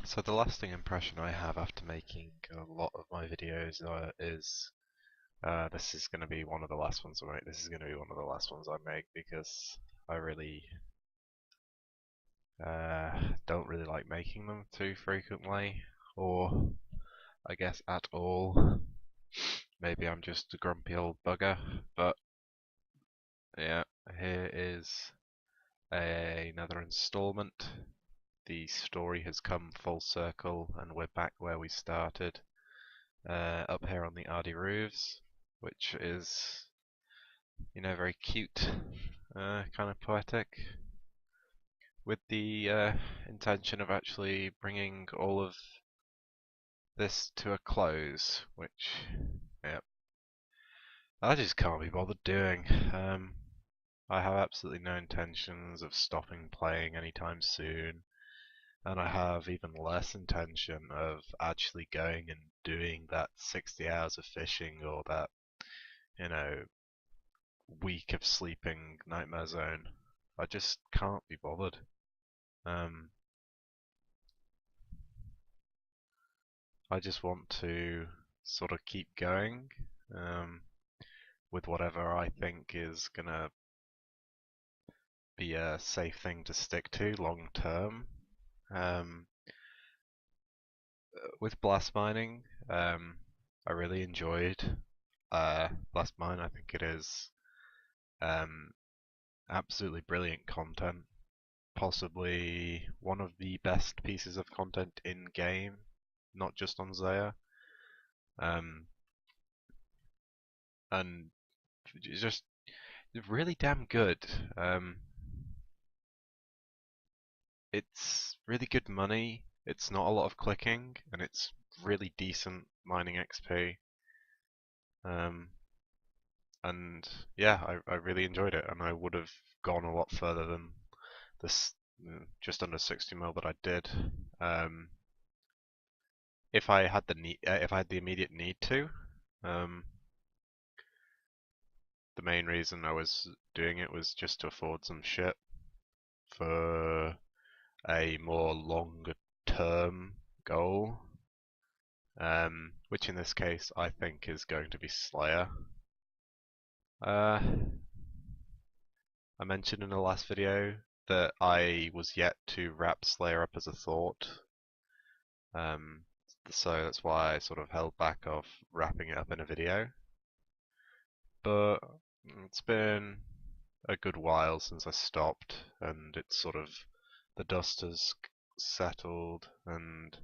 So the lasting impression I have after making a lot of my videos is this is going to be one of the last ones I make. This is going to be one of the last ones I make because I really don't really like making them too frequently, or I guess at all. Maybe I'm just a grumpy old bugger, but yeah, here is another installment. The story has come full circle and we're back where we started. Up here on the Ardy roofs, which is, very cute, kind of poetic, with the intention of actually bringing all of this to a close, which, yeah, I just can't be bothered doing. I have absolutely no intentions of stopping playing anytime soon, and I have even less intention of actually going and doing that 60 hours of fishing or that, you know, week of sleeping Nightmare Zone. I just can't be bothered. Um, I just want to sort of keep going with whatever I think is gonna be a safe thing to stick to long term. Um, with blast mining, I really enjoyed blast mine. I think it is um, absolutely brilliant content. Possibly one of the best pieces of content in game, not just on Zaya. Um, and it's just really damn good. It's really good money. It's not a lot of clicking, and it's really decent mining XP. Um, and yeah, I really enjoyed it, and I would have gone a lot further than this just under 60 mil that I did. If I had the if I had the immediate need to. Um, the main reason I was doing it was just to afford some shit for a more longer term goal, which in this case I think is going to be Slayer. Uh, I mentioned in the last video that I was yet to wrap Slayer up as a thought, um, so that's why I sort of held back off wrapping it up in a video. But it's been a good while since I stopped, and it's sort of the dust has settled, and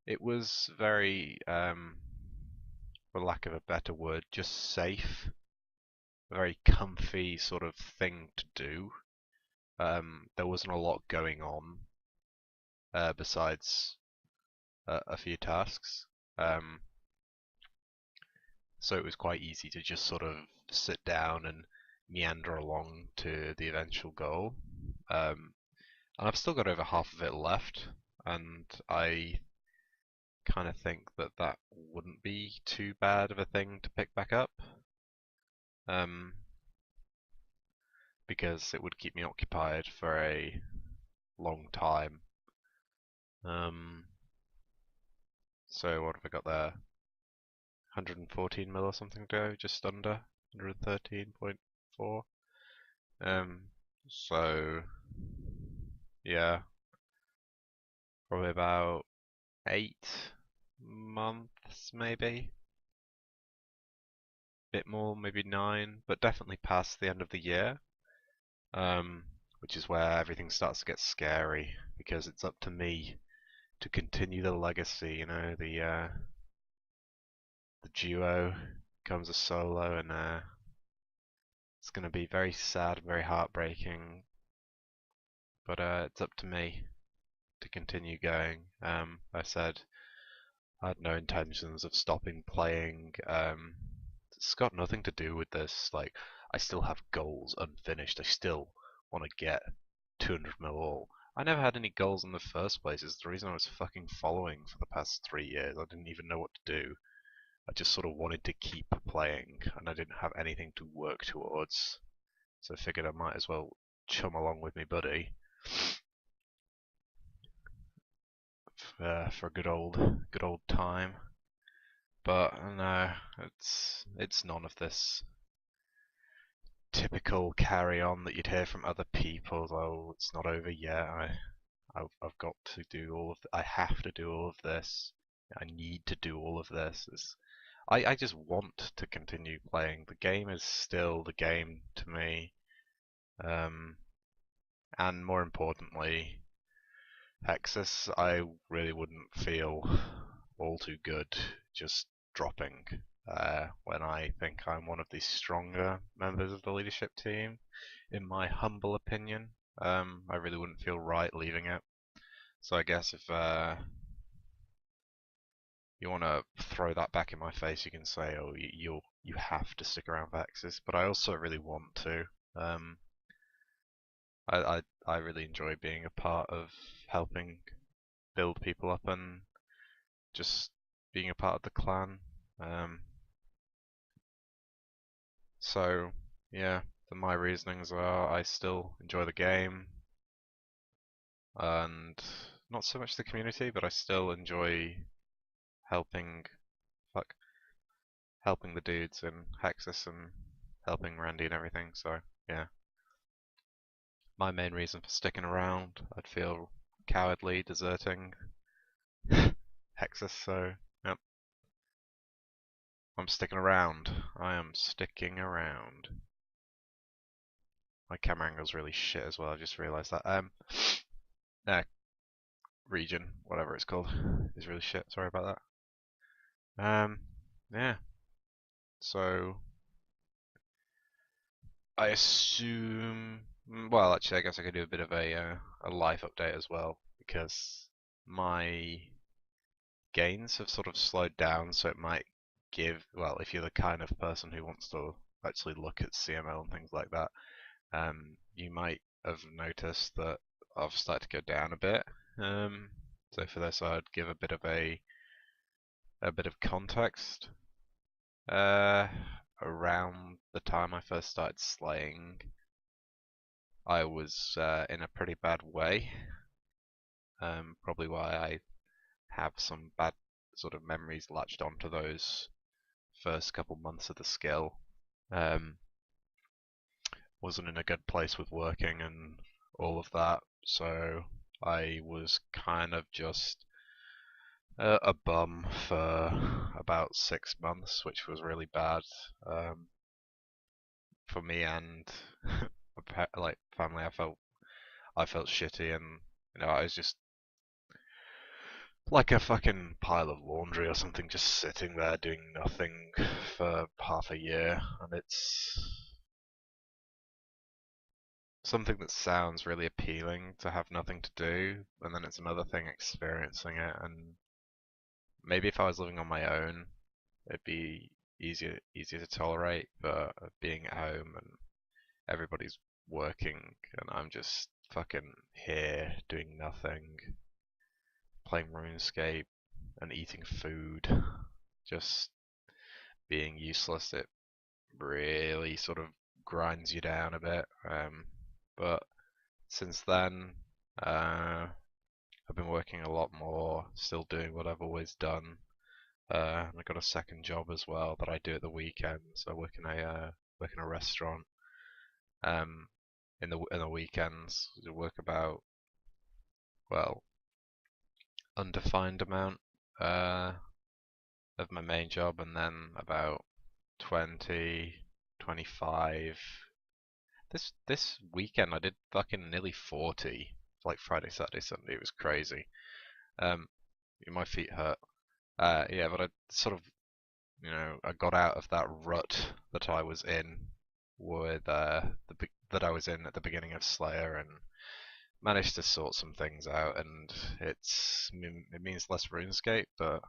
it was very, for lack of a better word, just safe, a very comfy sort of thing to do. There wasn't a lot going on besides a few tasks, so it was quite easy to just sort of sit down and meander along to the eventual goal. And I've still got over half of it left, and I kind of think that that wouldn't be too bad of a thing to pick back up, because it would keep me occupied for a long time. So what have I got there? 114 mil or something to go, just under 113.4. So yeah, probably about 8 months maybe. Bit more, maybe 9, but definitely past the end of the year. Which is where everything starts to get scary because it's up to me to continue the legacy. The duo becomes a solo, and it's going to be very sad, very heartbreaking. But it's up to me to continue going. I said I had no intentions of stopping playing. It's got nothing to do with this. Like, I still have goals unfinished. I still want to get 200 mil all. I never had any goals in the first place. It's the reason I was fucking following for the past 3 years. I didn't even know what to do. I just sort of wanted to keep playing, and I didn't have anything to work towards. So I figured I might as well chum along with me buddy for a good old time. But no, it's none of this typical carry on that you'd hear from other people. Oh, it's not over yet. I've got to do all of. I have to do all of this. I need to do all of this. I just want to continue playing. The game is still the game to me. And more importantly, Hexus, I really wouldn't feel all too good just dropping when I think I'm one of the stronger members of the leadership team. In my humble opinion, I really wouldn't feel right leaving it. So I guess if you want to throw that back in my face, you can say, "Oh, you have to stick around for Hexus," but I also really want to. Um, I really enjoy being a part of helping build people up and just being a part of the clan. Um, so yeah, my reasonings are I still enjoy the game and not so much the community, but I still enjoy helping fuck helping the dudes in Hexus and helping Randy and everything. So yeah, my main reason for sticking around, I'd feel cowardly deserting Hexus. So yep, I'm sticking around. I am sticking around. My camera angle's really shit as well. I just realised that. Uh, region, whatever it's called, is really shit. Sorry about that. Yeah. So I assume. Well, actually, I guess I could do a bit of a life update as well because my gains have sort of slowed down. So it might give. Well, if you're the kind of person who wants to actually look at CML and things like that, you might have noticed that I've started to go down a bit. So for this, I'd give a bit of context. Around the time I first started slaying, I was in a pretty bad way. Probably why I have some bad sort of memories latched onto those first couple months of the skill. Wasn't in a good place with working and all of that, so I was kind of just a bum for about 6 months, which was really bad for me and like family. I felt shitty, and I was just like a fucking pile of laundry or something, just sitting there doing nothing for half a year, and it's something that sounds really appealing to have nothing to do, and then it's another thing experiencing it. And maybe if I was living on my own, it'd be easier to tolerate, but being at home and everybody's working and I'm just fucking here doing nothing, playing RuneScape and eating food, just being useless, it really sort of grinds you down a bit. But since then, I've been working a lot more, still doing what I've always done. And I got a second job as well that I do at the weekends. I work in a restaurant. In the weekends, I work about, well, undefined amount of my main job, and then about 20, 25. This weekend I did fucking nearly 40, like Friday, Saturday, Sunday. It was crazy. Um, my feet hurt. Yeah, but I sort of, I got out of that rut that I was in with that I was in at the beginning of Slayer, and managed to sort some things out. And it means less RuneScape, but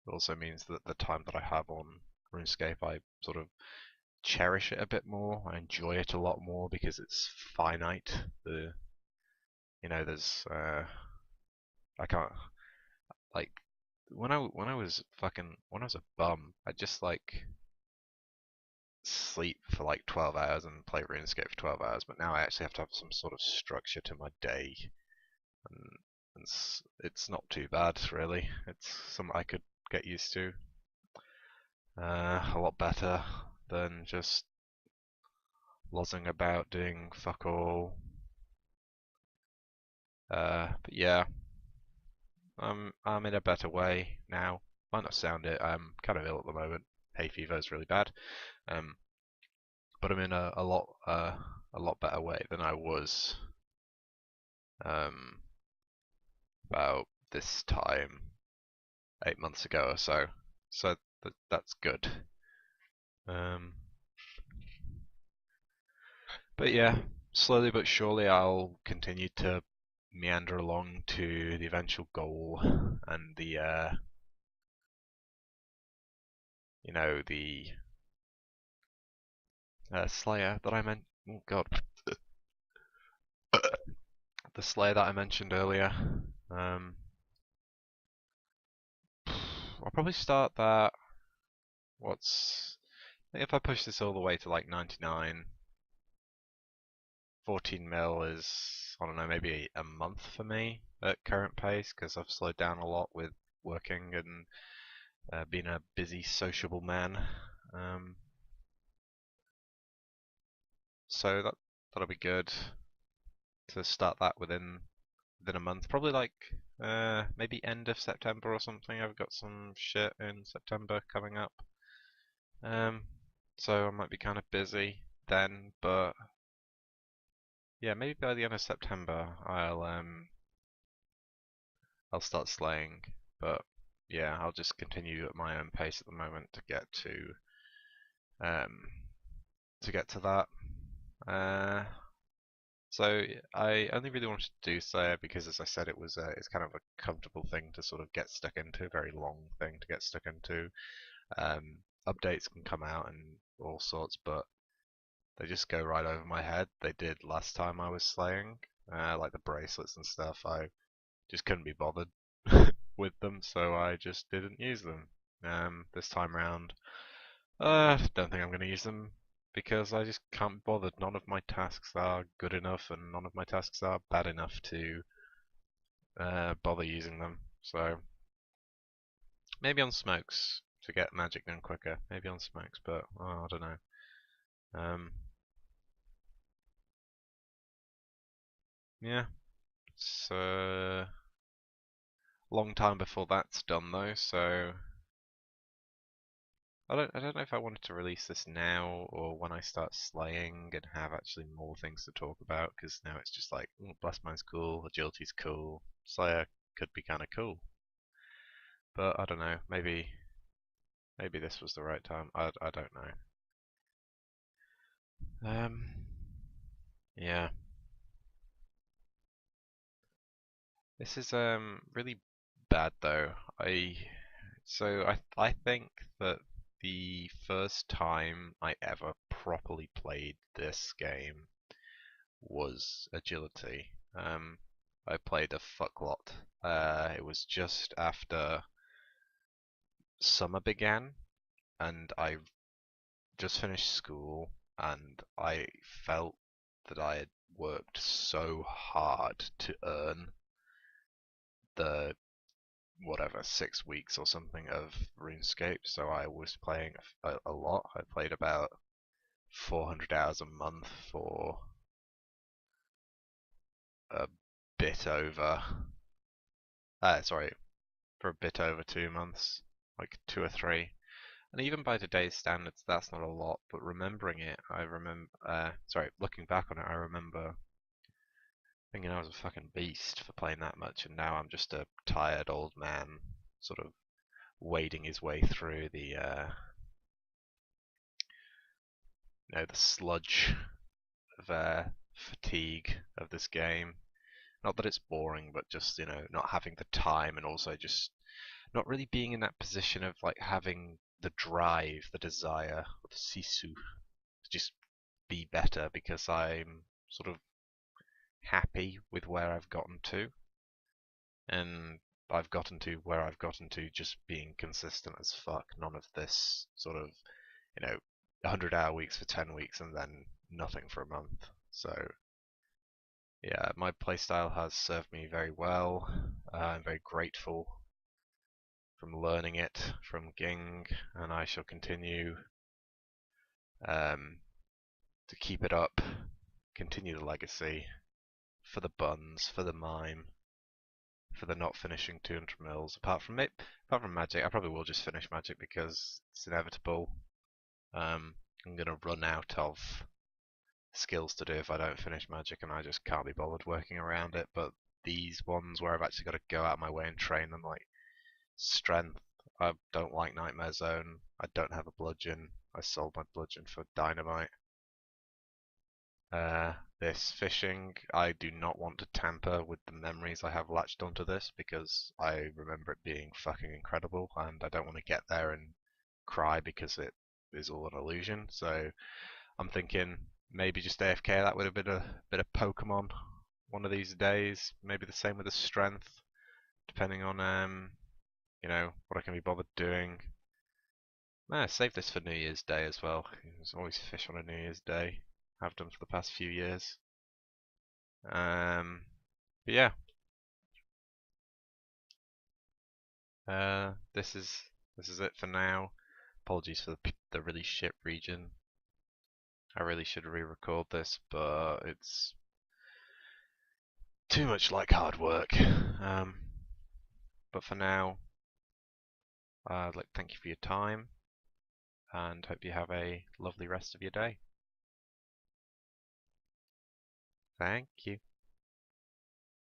it also means that the time that I have on RuneScape, I sort of cherish it a bit more. I enjoy it a lot more because it's finite. There's I can't like when I was a bum, I just like sleep for like 12 hours and play RuneScape for 12 hours. But now I actually have to have some sort of structure to my day and it's not too bad really. It's something I could get used to. A lot better than just lozzing about doing fuck all. But yeah, I'm in a better way now. Might not sound it. I'm kind of ill at the moment. Hay fever is really bad. Um, but I'm in a lot better way than I was um about this time 8 months ago or so. So that's good. Um, but yeah, slowly but surely I'll continue to meander along to the eventual goal and the Slayer that I meant. Oh God, the Slayer that I mentioned earlier. Um, I'll probably start that. I think if I push this all the way to like 99, 14 mil is, I don't know, maybe a month for me at current pace because I've slowed down a lot with working and being a busy, sociable man. Um, so that'll be good to start that within a month. Probably like maybe end of September or something. I've got some shit in September coming up. Um, so I might be kind of busy then, but yeah, maybe by the end of September I'll start slaying. But yeah, I'll just continue at my own pace at the moment um to get to that. Uh, so I only really wanted to do Slayer because, as I said, it's kind of a comfortable thing to sort of get stuck into, a very long thing to get stuck into. Updates can come out and all sorts, but they just go right over my head. They did last time I was slaying, like the bracelets and stuff. I just couldn't be bothered with them, so I just didn't use them. This time round, don't think I'm going to use them because I just can't be bothered. None of my tasks are good enough, and none of my tasks are bad enough to bother using them. So maybe on smokes to get magic done quicker. Maybe on smokes, but I don't know. Um, yeah, it's a long time before that's done though, so I don't know if I wanted to release this now or when I start slaying and have actually more things to talk about, because now it's just like, Blast Mine's cool, Agility's cool, Slayer could be kind of cool. But I don't know, maybe this was the right time. I don't know. Yeah. This is really bad though. I think that the first time I ever properly played this game was Agility. I played a fuck lot. It was just after summer began, and I just finished school, and I felt that I had worked so hard to earn the whatever 6 weeks or something of RuneScape. So I was playing a lot. I played about 400 hours a month for a bit over. Sorry, for a bit over 2 months, like 2 or 3. And even by today's standards, that's not a lot. But remembering it, I remember. Looking back on it, I remember thinking I was a fucking beast for playing that much, and now I'm just a tired old man, sort of wading his way through the sludge of fatigue of this game. Not that it's boring, but just not having the time, and also just not really being in that position of like having the drive, the desire, or the sisu to just be better because I'm sort of happy with where I've gotten to, and I've gotten to where I've gotten to just being consistent as fuck. None of this sort of, 100-hour weeks for 10 weeks and then nothing for a month. So yeah, my playstyle has served me very well. I'm very grateful from learning it from Ging, and I shall continue um, to keep it up, continue the legacy for the buns, for the mime, for the not finishing 200 mils. Apart from Magic, I probably will just finish Magic because it's inevitable. I'm gonna run out of skills to do if I don't finish Magic, and I just can't be bothered working around it. But these ones where I've actually got to go out of my way and train them, like Strength, I don't like Nightmare Zone. I don't have a bludgeon. I sold my bludgeon for dynamite. This fishing, I do not want to tamper with the memories I have latched onto this because I remember it being fucking incredible, and I don't want to get there and cry because it is all an illusion. So I'm thinking maybe just AFK that with a bit of Pokemon one of these days. Maybe the same with the strength, depending on what I can be bothered doing. Save this for New Year's Day as well. There's always fish on a New Year's Day. Have done for the past few years. But yeah, this is it for now. Apologies for the really shit region. I really should re-record this, but it's too much like hard work. But for now, I'd like to thank you for your time, and hope you have a lovely rest of your day. Thank you.